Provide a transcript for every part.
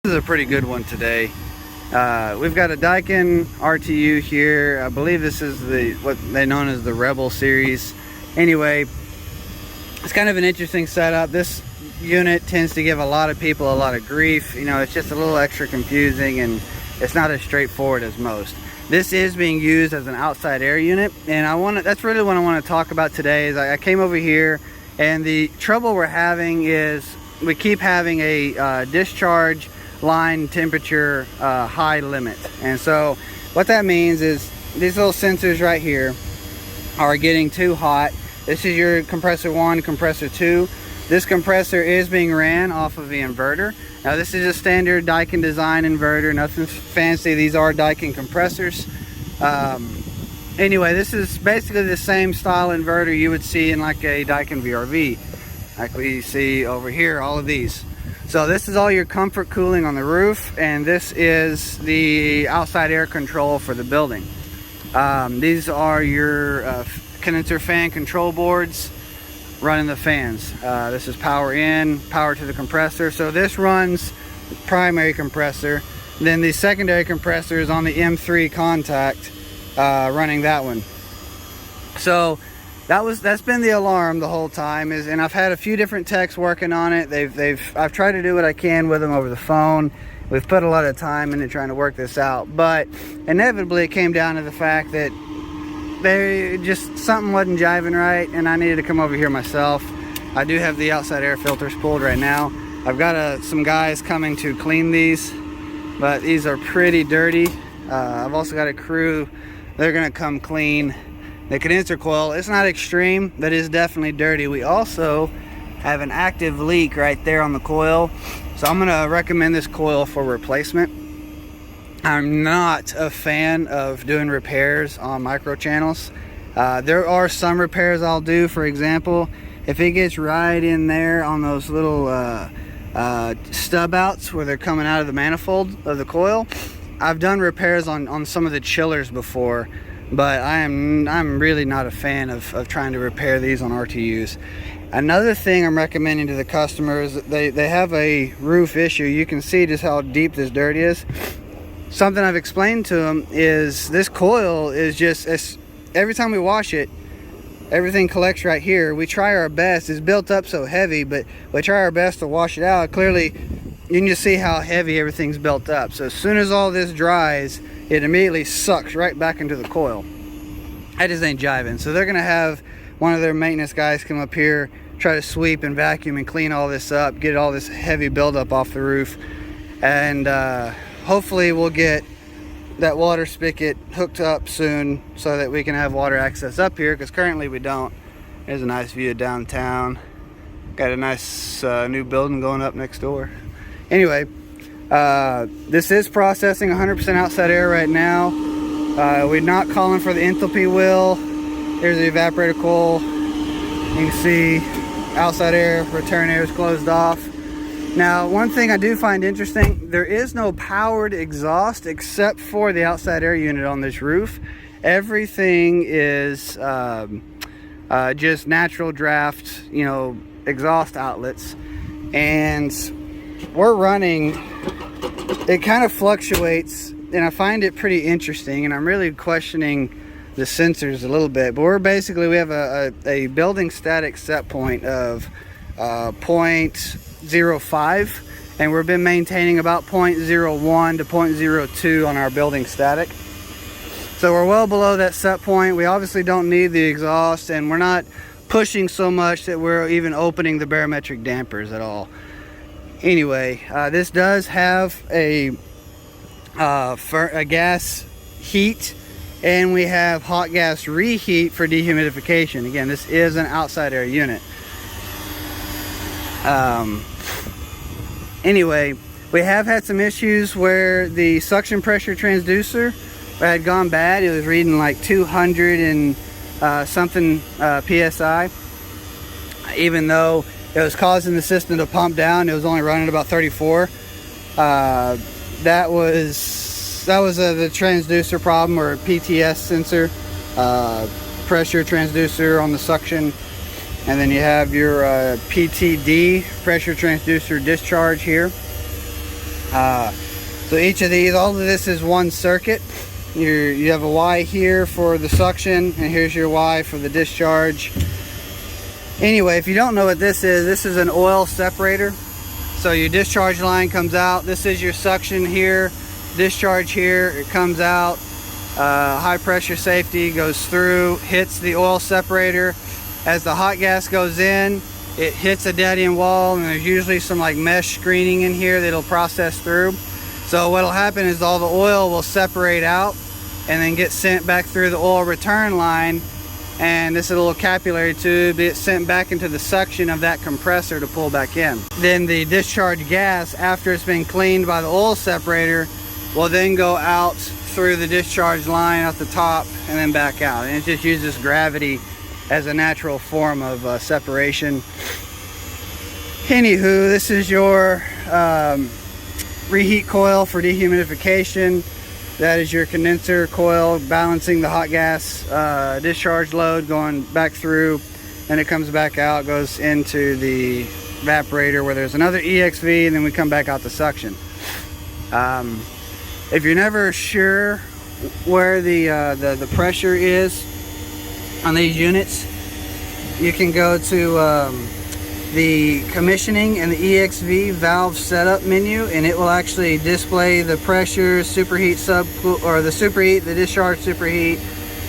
This is a pretty good one today. We've got a Daikin RTU here. I believe this is what they known as the Rebel series. Anyway, it's kind of an interesting setup. This unit tends to give a lot of people a lot of grief. You know, it's just a little extra confusing and it's not as straightforward as most. This is being used as an outside air unit, and that's really what I want to talk about today. Is I came over here, and the trouble we're having is we keep having a discharge line temperature high limit. And so what that means is these little sensors right here are getting too hot. This is your compressor 1, compressor 2. This compressor is being ran off of the inverter. Now this is a standard Daikin design inverter, nothing fancy. These are Daikin compressors. Anyway, this is basically the same style inverter you would see in like a Daikin VRV, like we see over here, all of these. So this is all your comfort cooling on the roof, and this is the outside air control for the building. These are your condenser fan control boards running the fans. This is power in, power to the compressor. So this runs the primary compressor. Then the secondary compressor is on the M3 contact, running that one. So that's been the alarm the whole time, and I've had a few different techs working on it. I've tried to do what I can with them over the phone. We've put a lot of time into trying to work this out, but inevitably it came down to the fact that something wasn't jiving right, and I needed to come over here myself. I do have the outside air filters pulled right now. I've got some guys coming to clean these, but these are pretty dirty. I've also got a crew. They're gonna come clean the condenser coil. It's not extreme, but it's definitely dirty. We also have an active leak right there on the coil, so I'm gonna recommend this coil for replacement. I'm not a fan of doing repairs on micro channels. There are some repairs I'll do. For example, if it gets right in there on those little stub outs where they're coming out of the manifold of the coil, I've done repairs on some of the chillers before, but I'm really not a fan of trying to repair these on RTUs. Another thing I'm recommending to the customers, they have a roof issue. You can see just how deep this dirt is. Something I've explained to them is this coil is just, every time we wash it, everything collects right here. We try our best. It's built up so heavy, but we try our best to wash it out. Clearly, you can just see how heavy everything's built up. So as soon as all this dries, it immediately sucks right back into the coil. That just ain't jiving. So they're gonna have one of their maintenance guys come up here, try to sweep and vacuum and clean all this up, get all this heavy buildup off the roof, and hopefully we'll get that water spigot hooked up soon so that we can have water access up here, because currently we don't. There's a nice view of downtown. Got a nice new building going up next door. Anyway, this is processing 100% outside air right now. We're not calling for the enthalpy wheel. Here's the evaporator coil. You can see outside air, return air is closed off. Now, one thing I do find interesting, there is no powered exhaust except for the outside air unit on this roof. Everything is just natural draft, exhaust outlets. And we're running, it kind of fluctuates, and I find it pretty interesting, and I'm really questioning the sensors a little bit. But we have a building static set point of 0.05, and we've been maintaining about 0.01 to 0.02 on our building static. So we're well below that set point. We obviously don't need the exhaust, and we're not pushing so much that we're even opening the barometric dampers at all. Anyway, this does have a gas heat, and we have hot gas reheat for dehumidification. Again, this is an outside air unit. Anyway, we have had some issues where the suction pressure transducer had gone bad. It was reading like 200 and something psi, even though it was causing the system to pump down. It was only running about 34. That was the transducer problem, or PTS sensor, pressure transducer on the suction. And then you have your PTD, pressure transducer discharge here. So each of these, all of this is one circuit. You have a Y here for the suction, and here's your Y for the discharge. Anyway, if you don't know what this is an oil separator. So your discharge line comes out, this is your suction here, discharge here, it comes out, high pressure safety goes through, hits the oil separator. As the hot gas goes in, it hits a dead end wall, and there's usually some like mesh screening in here that'll process through. So what'll happen is all the oil will separate out and then get sent back through the oil return line, and this little capillary tube gets sent back into the suction of that compressor to pull back in. Then the discharge gas, after it's been cleaned by the oil separator, will then go out through the discharge line at the top and then back out. And it just uses gravity as a natural form of separation. Anywho, this is your reheat coil for dehumidification. That is your condenser coil balancing the hot gas discharge load going back through, and it comes back out, goes into the evaporator where there's another EXV, and then we come back out to suction. If you're never sure where the pressure is on these units, you can go to the commissioning and the EXV valve setup menu, and it will actually display the pressure, superheat, or the superheat, the discharge superheat.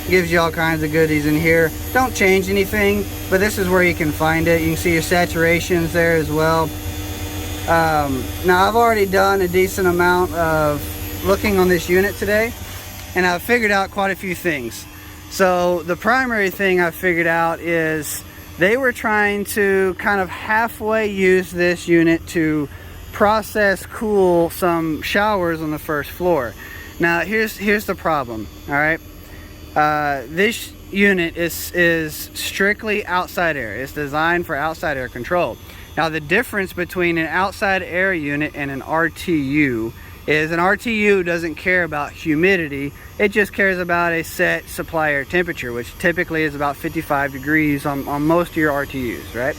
Gives you all kinds of goodies in here. Don't change anything, but this is where you can find it. You can see your saturations there as well. Now I've already done a decent amount of looking on this unit today, and I've figured out quite a few things. So the primary thing I've figured out is they were trying to kind of halfway use this unit to process cool some showers on the first floor. Now here's the problem, all right? This unit is strictly outside air. It's designed for outside air control. Now the difference between an outside air unit and an RTU is an RTU doesn't care about humidity, it just cares about a set supply air temperature, which typically is about 55 degrees on most of your RTUs, right?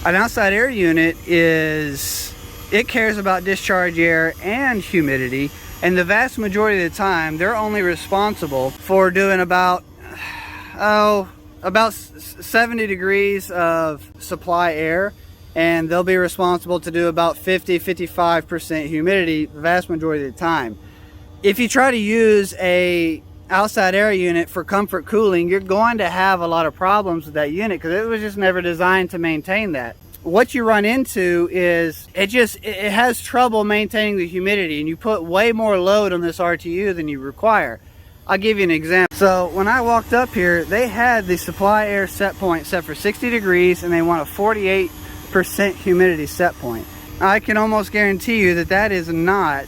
An outside air unit it cares about discharge air and humidity, and the vast majority of the time they're only responsible for doing about 70 degrees of supply air, and they'll be responsible to do about 50-55% humidity the vast majority of the time. If you try to use a outside air unit for comfort cooling, you're going to have a lot of problems with that unit because it was just never designed to maintain that. What you run into is it has trouble maintaining the humidity, and you put way more load on this RTU than you require. I'll give you an example. So when I walked up here, they had the supply air set point set for 60 degrees, and they want a 48% humidity set point. I can almost guarantee you that is not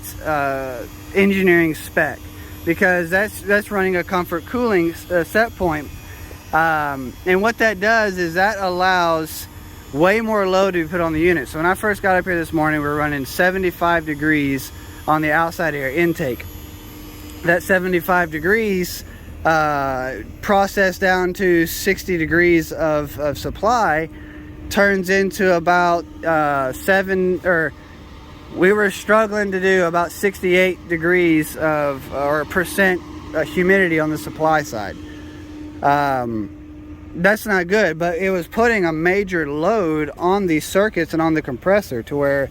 engineering spec, because that's running a comfort cooling set point, and what that does is that allows way more load to be put on the unit. So when I first got up here this morning, we were running 75 degrees on the outside air intake. That 75 degrees processed down to 60 degrees of supply turns into about we were struggling to do about 68 degrees or percent humidity on the supply side. That's not good, but it was putting a major load on these circuits and on the compressor to where,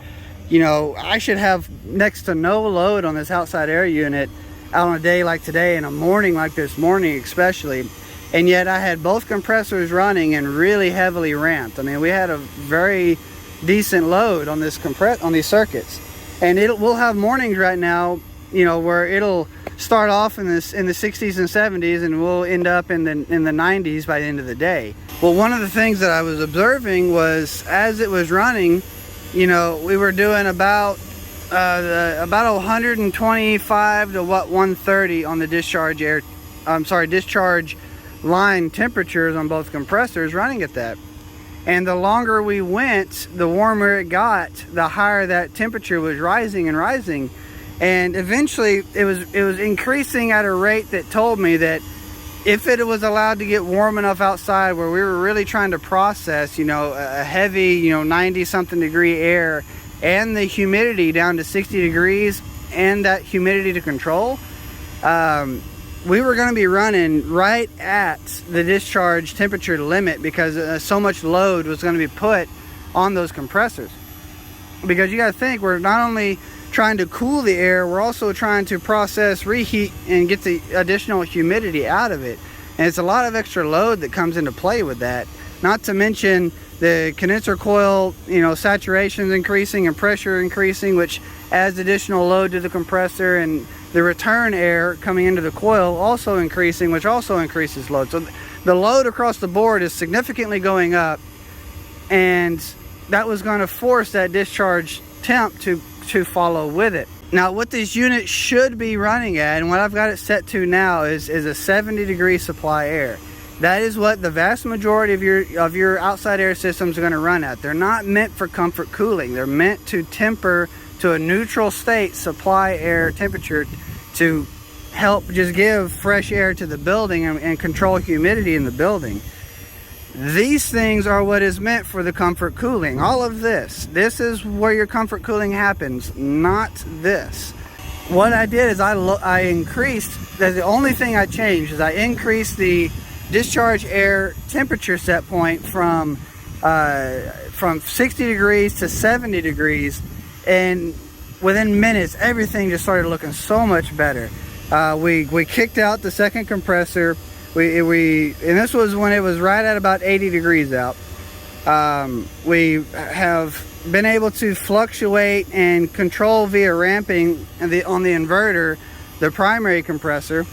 you know, I should have next to no load on this outside air unit out on a day like today, and a morning like this morning especially, and yet I had both compressors running and really heavily ramped. I mean, we had a very decent load on this on these circuits, and we'll have mornings right now, you know, where it'll start off in the 60s and 70s, and we'll end up in the 90s by the end of the day. Well, one of the things that I was observing was as it was running, you know, we were doing about 125 to 130 on the discharge line temperatures on both compressors running at that. And the longer we went, the warmer it got, the higher that temperature was rising and rising. And eventually it was increasing at a rate that told me that if it was allowed to get warm enough outside where we were really trying to process, you know, a heavy, you know, 90 something degree air and the humidity down to 60 degrees and that humidity to control, we were going to be running right at the discharge temperature limit because so much load was going to be put on those compressors. Because you got to think, we're not only trying to cool the air, we're also trying to process, reheat, and get the additional humidity out of it. And it's a lot of extra load that comes into play with that. Not to mention the condenser coil, you know, saturation is increasing and pressure increasing, which adds additional load to the compressor, and the return air coming into the coil also increasing, which also increases load. So the load across the board is significantly going up, and that was going to force that discharge temp to follow with it. Now, what this unit should be running at, and what I've got it set to now, is a 70 degree supply air. That is what the vast majority of your outside air systems are going to run at. They're not meant for comfort cooling. They're meant to temper to a neutral state supply air temperature to help just give fresh air to the building and control humidity in the building. These things are what is meant for the comfort cooling. All of this is where your comfort cooling happens, not this. What I did is I increased, the only thing I changed is I increased the discharge air temperature set point from 60 degrees to 70 degrees, and within minutes everything just started looking so much better. We kicked out the second compressor. And this was when it was right at about 80 degrees out. We have been able to fluctuate and control via ramping on the inverter, the primary compressor.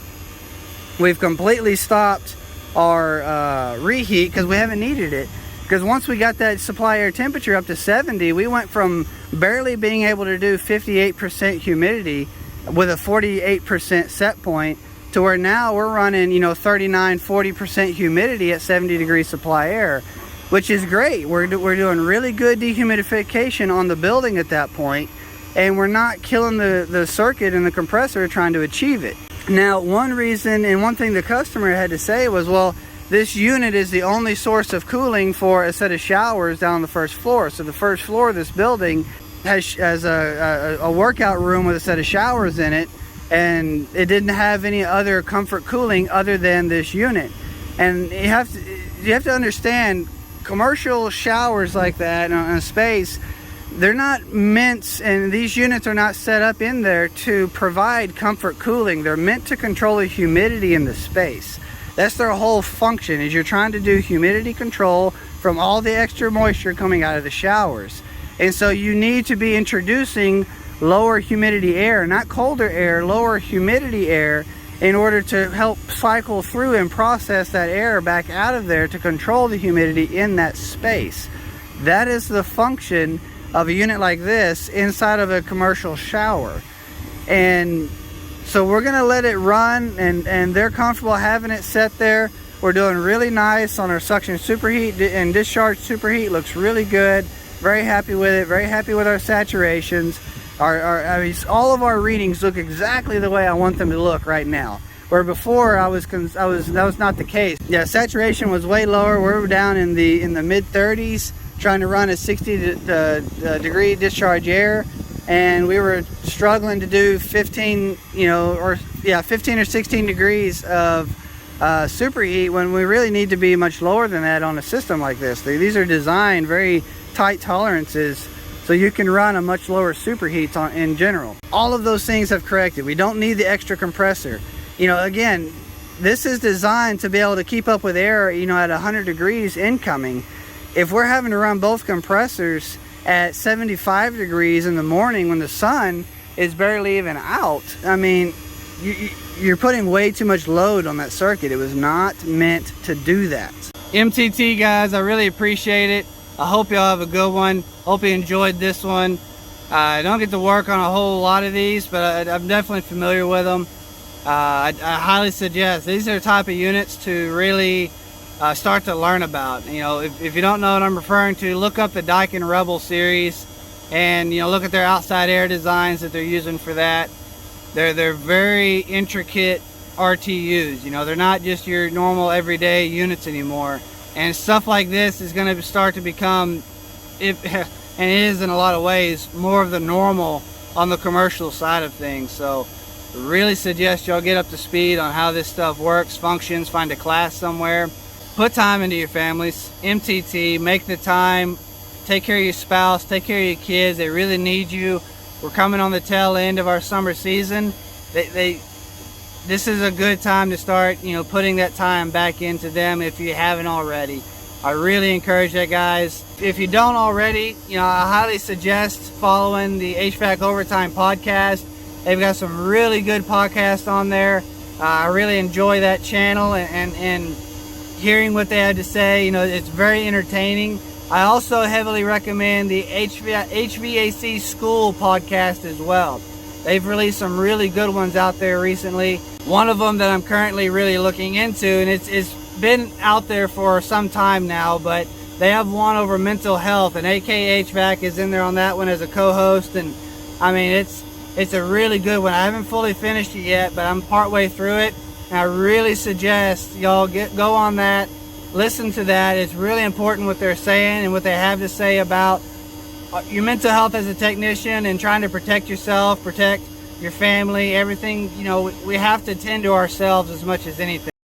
We've completely stopped our reheat because we haven't needed it. Because once we got that supply air temperature up to 70, we went from barely being able to do 58% humidity with a 48% set point to where now we're running, you know, 39-40% humidity at 70 degree supply air, which is great. We're doing really good dehumidification on the building at that point, and we're not killing the circuit and the compressor trying to achieve it. Now, one reason and one thing the customer had to say was, well, this unit is the only source of cooling for a set of showers down on the first floor. So the first floor of this building has a workout room with a set of showers in it, and it didn't have any other comfort cooling other than this unit. And you have to understand, commercial showers like that in a space, they're not meant, and these units are not set up in there to provide comfort cooling. They're meant to control the humidity in the space. That's their whole function, is you're trying to do humidity control from all the extra moisture coming out of the showers. And so you need to be introducing lower humidity air, not colder air, lower humidity air, in order to help cycle through and process that air back out of there to control the humidity in that space. That is the function of a unit like this inside of a commercial shower. And so we're gonna let it run, and they're comfortable having it set there. We're doing really nice on our suction superheat and discharge superheat. Looks really good. Very happy with it. Very happy with our saturations. I mean, all of our readings look exactly the way I want them to look right now. Where before that was not the case. Yeah, saturation was way lower. We were down in the mid 30s, trying to run a 60 degree discharge air, and we were struggling to do 15 or 16 degrees of superheat when we really need to be much lower than that on a system like this. These are designed very tight tolerances, so you can run a much lower superheat in general. All of those things have corrected. We don't need the extra compressor. Again, this is designed to be able to keep up with air, at 100 degrees incoming. If we're having to run both compressors at 75 degrees in the morning when the sun is barely even out, I mean, you're putting way too much load on that circuit. It was not meant to do that. MTT guys, I really appreciate it. I hope y'all have a good one. Hope you enjoyed this one. I don't get to work on a whole lot of these, but I'm definitely familiar with them. I highly suggest, these are the type of units to really start to learn about. If you don't know what I'm referring to, look up the Daikin Rebel series and look at their outside air designs that they're using for that. They're very intricate RTUs. They're not just your normal everyday units anymore. And stuff like this is going to start to become, and it is in a lot of ways more of the normal on the commercial side of things. So really suggest y'all get up to speed on how this stuff works, functions, find a class somewhere. Put time into your families, MTT, make the time, take care of your spouse, take care of your kids. They really need you. We're coming on the tail end of our summer season. This is a good time to start, you know, putting that time back into them if you haven't already. I really encourage that, guys. If you don't already, you know, I highly suggest following the HVAC Overtime podcast. They've got some really good podcasts on there. I really enjoy that channel and hearing what they had to say. You know, it's very entertaining. I also heavily recommend the HVAC School podcast as well. They've released some really good ones out there recently. One of them that I'm currently really looking into, and it's been out there for some time now, but they have one over mental health, and AK HVAC is in there on that one as a co-host. And I mean, it's a really good one. I haven't fully finished it yet, but I'm partway through it, and I really suggest y'all go on that, listen to that. It's really important what they're saying and what they have to say about your mental health as a technician and trying to protect yourself, protect your family, everything. You know, we have to tend to ourselves as much as anything.